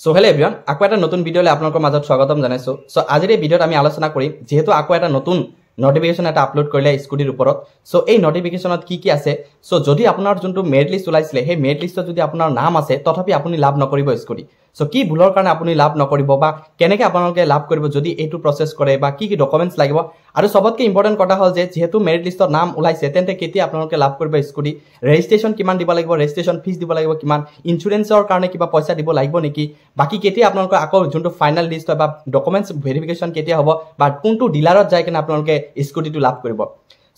So hello এভৰিওয়ান, আকো এটা নতুন ভিডিওলে আপোনালোকৰ মাজত স্বাগতম জনাইছো। সো আজিৰ এই ভিডিওত আমি আলোচনা কৰিম যেহেতু আকো এটা নতুন নোটিফিকেশন এটা আপলোড কৰিলে স্কুটিৰ ওপৰত। সো এই নোটিফিকেশনত কি আছে, সো যদি আপোনাৰ যোনটো মেৰিট লিষ্ট ওলাইছিলে সেই মেৰিট লিষ্টত যদি আপোনাৰ নাম আছে তথাপি আপুনি লাভ নকৰিব স্কুটি। সো কি ভুলৰ কাৰণে আপুনি লাভ নকৰিব বা কেনেকৈ আপোনালোকে লাভ কৰিব যদি এইটো প্ৰসেস কৰে বা কি ডকুমেন্টস লাগিব, আৰু সবতকৈ ইম্পৰ্টেন্ট কথা হ'ল যে যেহেতু মেৰিট লিষ্টৰ নাম ওলাইছে তেন্তে কেতিয়া আপোনালোকে লাভ কৰিব স্কুটি, ৰেজিষ্ট্ৰেচন কিমান দিব লাগিব, ৰেজিষ্ট্ৰেচন ফিজ দিব লাগিব কিমান, ইন্স্যুৰেন্সৰ কাৰণে কিবা পইচা দিব লাগিব নেকি, বাকি কেতিয়া আপোনালোকে আকৌ যোনটো ফাইনাল লিষ্ট হয় বা ডকুমেন্টস ভেৰিফিকেশন কেতিয়া হ'ব বা কোনটো ডিলাৰত যাই কিনে আপোনালোকে স্কুটিটো লাভ কৰিব।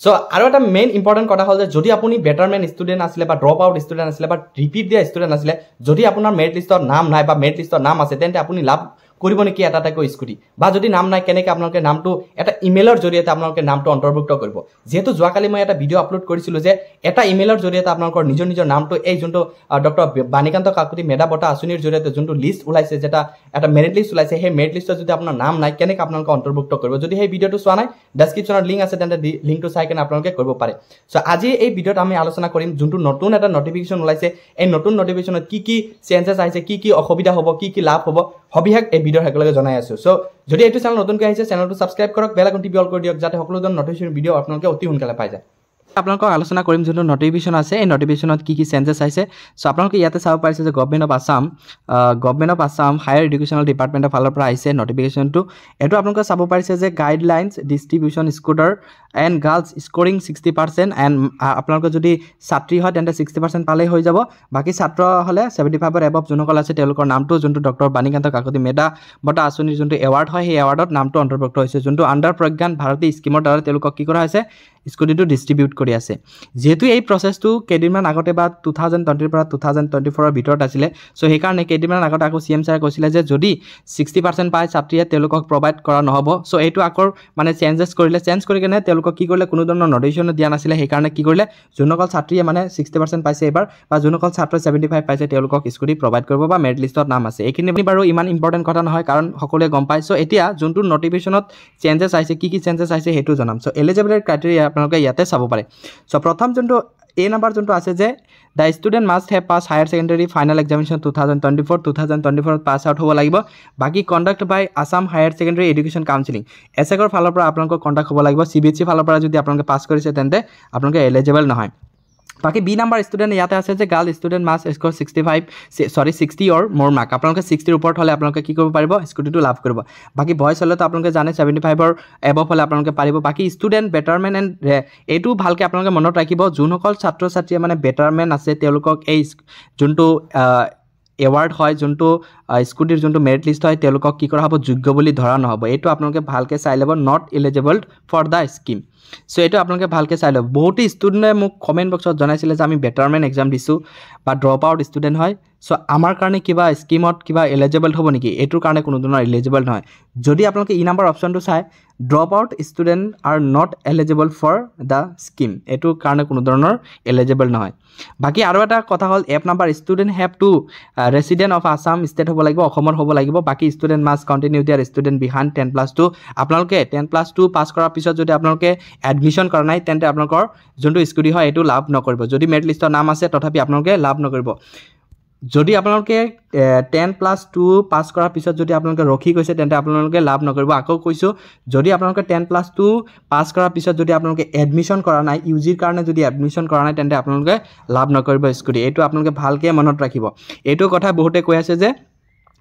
সো আৰু এটা মেইন ইম্পৰ্টেন্ট কথা হ'ল যে যদি আপুনি বেটাৰমেন ষ্টুডেন্ট আছিলে বা ড্ৰপ আউট ষ্টুডেন্ট আছিলে বা ৰিপিট দিয়া ষ্টুডেন্ট আছিলে, যদি আপোনাৰ মেৰিট লিষ্টৰ নাম নাই বা মেৰিট লিষ্টৰ নাম আছে তেন্তে আপুনি লাভ কৰিব নেকি এটাকৈ স্কুটি, বা যদি নাম নাই কেনেকৈ আপোনালোকে নামটো এটা ইমেইলৰ জৰিয়তে আপোনালোকে নামটো অন্তৰ্ভুক্ত কৰিব। যেহেতু যোৱাকালি মই এটা ভিডিঅ' আপলোড কৰিছিলো যে এটা ইমেইলৰ জৰিয়তে আপোনালোকৰ নিজৰ নামটো এই যোনটো ডক্টৰ বাণীকান্ত কাকতি মেধা বঁটা আঁচনিৰ জৰিয়তে যোনটো লিষ্ট ওলাইছে, যেটা এটা মেৰিট লিষ্ট ওলাইছে, সেই মেৰিট লিষ্টত যদি আপোনাৰ নাম নাই কেনেকৈ আপোনালোকে অন্তৰ্ভুক্ত কৰিব। যদি সেই ভিডিঅ'টো চোৱা নাই ডেছক্ৰিপশ্যনত লিংক আছে, তেন্তে লিংকটো চাই কিনে আপোনালোকে কৰিব পাৰে। সো আজি এই ভিডিঅ'ত আমি আলোচনা কৰিম যোনটো নতুন এটা নোটিফিকেশন ওলাইছে, এই নতুন নোটিফিকেশনত কি চেঞ্জেছ আহিছে, কি অসুবিধা হ'ব, কি লাভ হ'ব, সবিশেষ এই ভিডিঅ'ৰ একেলগে জনাই আছো। সো যদি এইটো চেনেল নতুনকৈ আহিছে চেনেলটো সাবস্ক্ৰাইব কৰক, বেল আইকনটি অল কৰি দিয়ক যাতে সকলো ধৰণৰ নোটিফিকেশন ভিডিঅ' আপোনালোকে অতি সোনকালে পাই যায়। আপোনালোকক আলোচনা কৰিম যোনটো নোটিফিকেশন আছে, এই নোটিফিকেশনত কি চেঞ্জেছ আহিছে। সো আপোনালোকে ইয়াতে চাব পাৰিছে যে government of Assam higher educational ডিপাৰ্টমেণ্টৰ ফালৰ পৰা আহিছে নোটিফিকেশনটো। এইটো আপোনালোকে চাব পাৰিছে যে guidelines distribution scooter and girls scoring 60% and আপোনালোকে যদি ছাত্ৰী হয় তেন্তে 60% পালেই হৈ যাব। বাকী ছাত্ৰ হ'লে 75 এবভ যোনসকল আছে তেওঁলোকৰ নামটো যোনটো ডক্টৰ বাণীকান্ত কাকতি মেধা বঁটা আঁচনিৰ যোনটো এৱাৰ্ড হয় সেই এৱাৰ্ডত নামটো অন্তৰ্ভুক্ত হৈছে, যোনটো আণ্ডাৰ প্ৰজ্ঞান ভাৰতী স্কিমৰ দ্বাৰা তেওঁলোকক কি কৰা হৈছে স্কুটিটো ডিষ্ট্ৰিবিউট কৰি আছে। যেহেতু এই প্ৰচেছটো কেইদিনমান আগতে বা 2020 পৰা 2024 ভিতৰত আছিলে, সো সেইকাৰণে কেইদিনমান আগতে আকৌ CM ছাৰে কৈছিলে যে যদি 60% পায় ছাত্ৰীয়ে তেওঁলোকক প্ৰভাইড কৰা নহ'ব। সো এইটো আকৌ মানে চেঞ্জ কৰি কিনে তেওঁলোকক কি কৰিলে, কোনো ধৰণৰ নোটিফিকেশ্যন দিয়া নাছিলে, সেইকাৰণে কি কৰিলে যোনসকল ছাত্ৰীয়ে মানে 60% পাইছে এইবাৰ বা যোনসকল ছাত্ৰই 75 পাইছে তেওঁলোকক স্কুটি প্ৰভাইড কৰিব বা মেৰিট লিষ্টত নাম আছে। এইখিনি বাৰু ইমান ইম্পৰ্টেণ্ট কথা নহয় কাৰণ সকলোৱে গম পায়। সো এতিয়া যোনটো নোটিফিকেশ্যনত চেঞ্জেছ আহিছে, কি চেঞ্জেছ আহিছে সেইটো জনাম। সো এলিজিবিলিটি ক্ৰাইটেৰিয়া আপোনালোকে ইয়াতে চাব পাৰে। সো প্ৰথম যোনটো এ নাম্বাৰ যোনটো আছে যে the student must have pass higher secondary final examination 2024 pass out হ'ব লাগিব। বাকী conduct by Assam higher secondary education counselling এছেকৰ ফালৰ পৰা আপোনালোকৰ কণ্ডাক্ট হ'ব লাগিব। CBSE ফালৰ পৰা যদি আপোনালোকে পাছ কৰিছে তেন্তে আপোনালোকে এলিজিবল নহয়। বাকী বি নাম্বাৰ ষ্টুডেণ্ট ইয়াতে আছে যে গাৰ্ল ষ্টুডেণ্ট মাষ্ট স্ক'ৰ 60 অৰ মোৰ মাৰ্ক। আপোনালোকে 60ৰ ওপৰত হ'লে আপোনালোকে কি কৰিব পাৰিব, স্কুটিটো লাভ কৰিব। বাকী বয়স হ'লেতো আপোনালোকে জানে 75 এবভ হ'লে আপোনালোকে পাৰিব। বাকী ষ্টুডেণ্ট বেটাৰমেন এণ্ড এইটো ভালকৈ আপোনালোকে মনত ৰাখিব, যোনসকল ছাত্ৰ ছাত্ৰীয়ে মানে বেটাৰমেন আছে তেওঁলোকক এই যোনটো এৱাৰ্ড হয়, যোনটো স্কুটিৰ যোনটো মেৰিট লিষ্ট হয় তেওঁলোকক কি কৰা হ'ব, যোগ্য বুলি ধৰা নহ'ব। এইটো আপোনালোকে ভালকৈ চাই ল'ব, not eligible for the scheme. So এইটো আপোনালোকে ভালকৈ চাই ল'ব। বহুতো ষ্টুডেণ্টে মোক কমেণ্ট বক্সত জনাইছিলে যে আমি বেটাৰমেন এক্সাম দিছোঁ বা ড্ৰপ আউট ষ্টুডেণ্ট হয়, সো আমাৰ কাৰণে কিবা স্কিমত কিবা এলিজিবল হ'ব নেকি, এইটোৰ কাৰণে কোনো ধৰণৰ এলিজিবল নহয়। যদি আপোনালোকে ই নাম্বাৰ অপশ্যনটো চাই drop out student are not eligible for the scheme, এইটোৰ কাৰণে কোনো ধৰণৰ এলিজিবল নহয়। বাকী আৰু এটা কথা হ'ল F number student have to resident of Assam state হ'ব লাগিব, অসমৰ হ'ব লাগিব। বাকী ষ্টুডেণ্ট মাষ্ট কণ্টিনিউ দিয়াৰ ষ্টুডেণ্ট বিহাইণ্ড 10+2। আপোনালোকে 10+2 পাছ কৰাৰ পিছত যদি আপোনালোকে এডমিশ্যন কৰা নাই তেন্তে আপোনালোকৰ যোনটো স্কুটি হয় এইটো লাভ নকৰিব। যদি মেৰিট লিষ্টৰ নাম আছে তথাপি আপোনালোকে লাভ নকৰিব। যদি আপোনালোকে 10+2 পাছ কৰাৰ পিছত যদি আপোনালোকে ৰখি গৈছে তেন্তে আপোনালোকে লাভ নকৰিব। আকৌ কৈছোঁ, যদি আপোনালোকে 10+2 পাছ কৰাৰ পিছত যদি আপোনালোকে এডমিশ্যন কৰা নাই, UGৰ কাৰণে যদি এডমিশ্যন কৰা নাই তেন্তে আপোনালোকে লাভ নকৰিব স্কুটি। এইটো আপোনালোকে ভালকৈ মনত ৰাখিব। এইটো কথা বহুতে কৈ আছে যে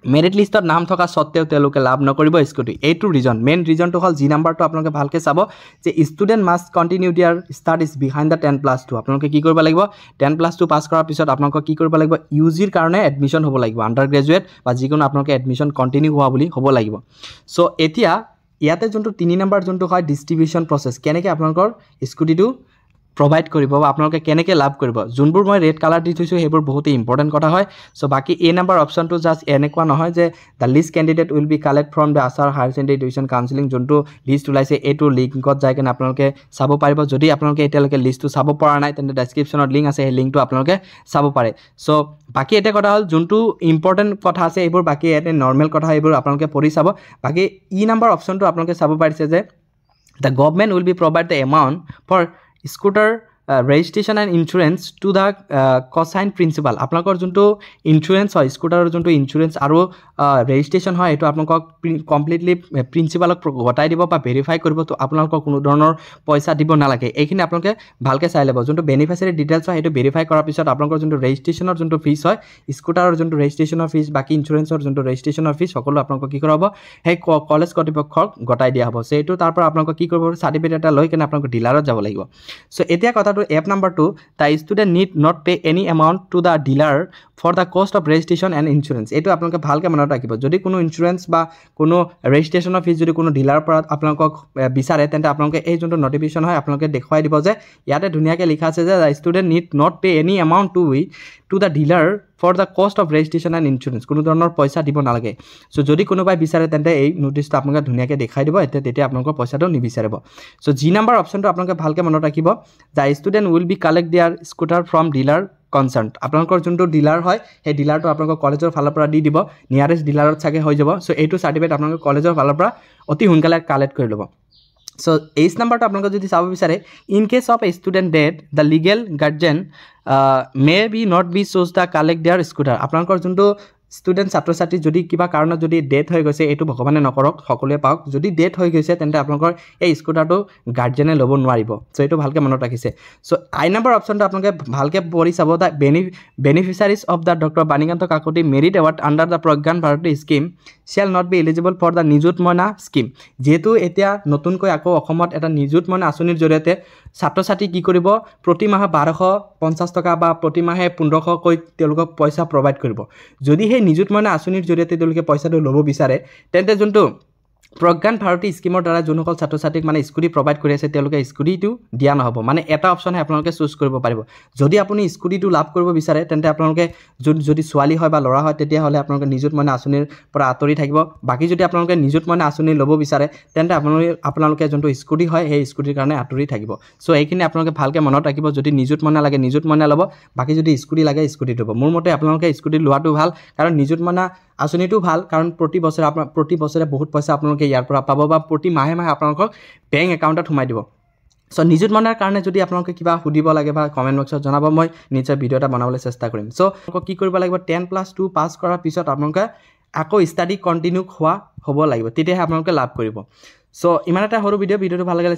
মেৰিট লিষ্টত নাম থকা স্বত্তেও তেওঁলোকে লাভ নকৰিব স্কুটি। এইটো মেইন ৰিজনটো হ'ল জি নাম্বাৰটো আপোনালোকে ভালকৈ চাব যে ষ্টুডেণ্ট মাষ্ট কণ্টিনিউ দিয়াৰ ষ্টাডিজ বিহাইণ্ড দ্য 10+2। আপোনালোকে কি কৰিব লাগিব, 10+2 পাছ কৰাৰ পিছত আপোনালোকক কি কৰিব লাগিব, UGৰ কাৰণে এডমিশ্যন হ'ব লাগিব, আণ্ডাৰ গ্ৰেজুৱেট বা যিকোনো আপোনালোকে এডমিশ্যন কণ্টিনিউ হোৱা বুলি হ'ব লাগিব। সো এতিয়া ইয়াতে যোনটো 3 নাম্বাৰ যোনটো হয় ডিষ্ট্ৰিবিউশ্যন প্ৰচেছ, কেনেকৈ আপোনালোকৰ স্কুটিটো প্ৰভাইড কৰিব বা আপোনালোকে কেনেকৈ লাভ কৰিব, যোনবোৰ মই ৰেড কালাৰ দি থৈছোঁ সেইবোৰ বহুতেই ইম্পৰ্টেণ্ট কথা হয়। সো বাকী এ নাম্বাৰ অপশ্যনটো জাষ্ট এনেকুৱা নহয় যে the least candidate will be collect from the Assam higher secondary education counselling, যোনটো লিষ্ট ওলাইছে এইটো লিংকত যাই কিনে আপোনালোকে চাব পাৰিব। যদি আপোনালোকে এতিয়ালৈকে লিষ্টটো চাব পৰা নাই তেন্তে ডেছক্ৰিপশ্যনত লিংক আছে, সেই লিংকটো আপোনালোকে চাব পাৰে। সো বাকী এটা কথা হ'ল যোনটো ইম্পৰ্টেণ্ট কথা আছে এইবোৰ, বাকী ইয়াতে নৰ্মেল কথা এইবোৰ আপোনালোকে পঢ়ি চাব। বাকী ই নাম্বাৰ অপশ্যনটো আপোনালোকে চাব পাৰিছে যে the government will be provide the amount for scooter registration and insurance to the concerned principal আপোনালোকৰ যোনটো ইঞ্চুৰেঞ্চ হয় স্কুটাৰৰ যোনটো ইঞ্চুৰেঞ্চ আৰু ৰেজিষ্ট্ৰেশ্যন হয় এইটো আপোনালোকক কমপ্লিটলি প্ৰিন্সিপালক গতাই দিব বা ভেৰিফাই কৰিব তো আপোনালোকৰ কোনো ধৰণৰ পইচা দিব নালাগে এইখিনি আপোনালোকে ভালকৈ চাই ল'ব যোনটো বেনিফিচিয়াৰী ডিটেইলছ হয় সেইটো ভেৰিফাই কৰাৰ পিছত আপোনালোকৰ যোনটো ৰেজিষ্ট্ৰেশ্যনৰ যোনটো ফিজ হয় স্কুটাৰৰ যোনটো ৰেজিষ্ট্ৰেশ্যনৰ ফিজ বাকী ইঞ্চুৰেঞ্চৰ যোনটো ৰেজিষ্ট্ৰেশ্যনৰ ফিজ সকলো আপোনালোকক কি কৰা হ'ব সেই কলেজ কৰ্তৃপক্ষক গতাই দিয়া হ'ব সো এইটো তাৰ পৰা আপোনালোকক কি কৰিব চাৰ্টিফিকেট এটা লৈ কেনে আপোনালোক ডিলাৰত যাব লাগিব সো এতিয়া কথাটো এপ number 2 the student need not pay any amount to the dealer for the cost of registration and insurance এইটো আপোনালোকে ভালকৈ মনত ৰাখিব যদি কোনো ইঞ্চুৰেঞ্চ বা কোনো ৰেজিষ্ট্ৰেশ্যনৰ ফিজ যদি কোনো ডিলাৰৰ পৰা আপোনালোকক বিচাৰে তেন্তে আপোনালোকে এই যোনটো নটিফিকেশ্যন হয় আপোনালোকে দেখুৱাই দিব যে ইয়াতে ধুনীয়াকৈ লিখা আছে যে the student need not pay any amount to the dealer for the cost of registration and insurance কোনো ধৰণৰ পইচা দিব নালাগে সো যদি কোনোবাই বিচাৰে তেন্তে এই নোটিছটো আপোনালোকে ধুনীয়াকৈ দেখাই দিব তেতিয়া আপোনালোকৰ পইচাটো নিবিচাৰিব সো জি নাম্বাৰ অপশ্যনটো আপোনালোকে ভালকৈ মনত ৰাখিব the student will be collect their scooter from dealer concerned আপোনালোকৰ যোনটো ডিলাৰ হয় সেই ডিলাৰটো আপোনালোকৰ কলেজৰ ফালৰ পৰা দি দিব নিয়াৰেষ্ট ডিলাৰত চাগে হৈ যাব সো এইটো চাৰ্টিফিকেট আপোনালোকে কলেজৰ ফালৰ পৰা অতি সোনকালে কালেক্ট কৰি ল'ব সো এইচ নাম্বাৰটো আপোনালোকে যদি চাব বিচাৰে in case of a student dead the legal guardian may be not be choose the collect their scooter আপোনালোকৰ যোনটো ষ্টুডেণ্ট ছাত্ৰ ছাত্ৰী যদি কিবা কাৰণত যদি ডেথ হৈ গৈছে এইটো ভগৱানে নকৰক সকলোৱে পাওক যদি ডেথ হৈ গৈছে তেন্তে আপোনালোকৰ এই স্কুটাৰটো গাৰ্জেনে ল'ব নোৱাৰিব সো এইটো ভালকৈ মনত ৰাখিছে সো আই নম্বৰ অপশ্যনটো আপোনালোকে ভালকৈ পঢ়ি চাব the beneficiaries of the doctor Banikanta Kakati merit award under the Pragyan Bharati scheme shall not be eligible for the Nijut Moina scheme যিহেতু এতিয়া নতুনকৈ আকৌ অসমত এটা নিযুত মইনা আঁচনিৰ জৰিয়তে ছাত্ৰ ছাত্ৰী কি কৰিব প্ৰতি মাহে 1250 টকা বা প্ৰতি মাহে 1500কৈ তেওঁলোকক পইচা প্ৰভাইড কৰিব যদি সেই নিযুত মইনা আঁচনিৰ জৰিয়তে তেওঁলোকে পইচাটো ল'ব বিচাৰে তেন্তে যোনটো প্ৰজ্ঞান ভাৰতী স্কিমৰ দ্বাৰা যোনসকল ছাত্ৰ ছাত্ৰীক মানে স্কুটি প্ৰভাইড কৰি আছে তেওঁলোকে স্কুটিটো দিয়া নহ'ব মানে এটা অপশ্যনহে আপোনালোকে চুজ কৰিব পাৰিব যদি আপুনি স্কুটিটো লাভ কৰিব বিচাৰে তেন্তে আপোনালোকে যদি ছোৱালী হয় বা ল'ৰা হয় তেতিয়াহ'লে আপোনালোকে নিযুত মইনা আঁচনিৰ পৰা আঁতৰি থাকিব বাকী যদি আপোনালোকে নিযুত মইনা আঁচনি ল'ব বিচাৰে তেন্তে আপোনালোকে যোনটো স্কুটি হয় সেই স্কুটিৰ কাৰণে আঁতৰি থাকিব সো এইখিনি আপোনালোকে ভালকৈ মনত ৰাখিব যদি নিযুত মইনা লাগে নিযুত মইনা ল'ব বাকী যদি স্কুটি লাগে স্কুটি ল'ব মোৰ মতে আপোনালোকে স্কুটি লোৱাটো ভাল কাৰণ নিযুত মইনা আঁচনিটো ভাল কাৰণ প্ৰতি বছৰে বহুত পইচা আপোনালোকে ইয়াৰ পৰা পাব বা প্ৰতি মাহে মাহে আপোনালোকক বেংক একাউণ্টত সোমাই দিব সো নিযুত মইনাৰ কাৰণে যদি আপোনালোকে কিবা সুধিব লাগে বা কমেণ্ট বক্সত জনাব মই নিশ্চয় ভিডিঅ' এটা বনাবলৈ চেষ্টা কৰিম সো কি কৰিব লাগিব 10+2 পাছ কৰাৰ পিছত আপোনালোকে আকৌ ষ্টাডি কণ্টিনিউ হ'ব লাগিব তেতিয়াহে আপোনালোকে লাভ কৰিব সো ইমান এটা সৰু ভিডিঅ'টো ভাল লাগিলে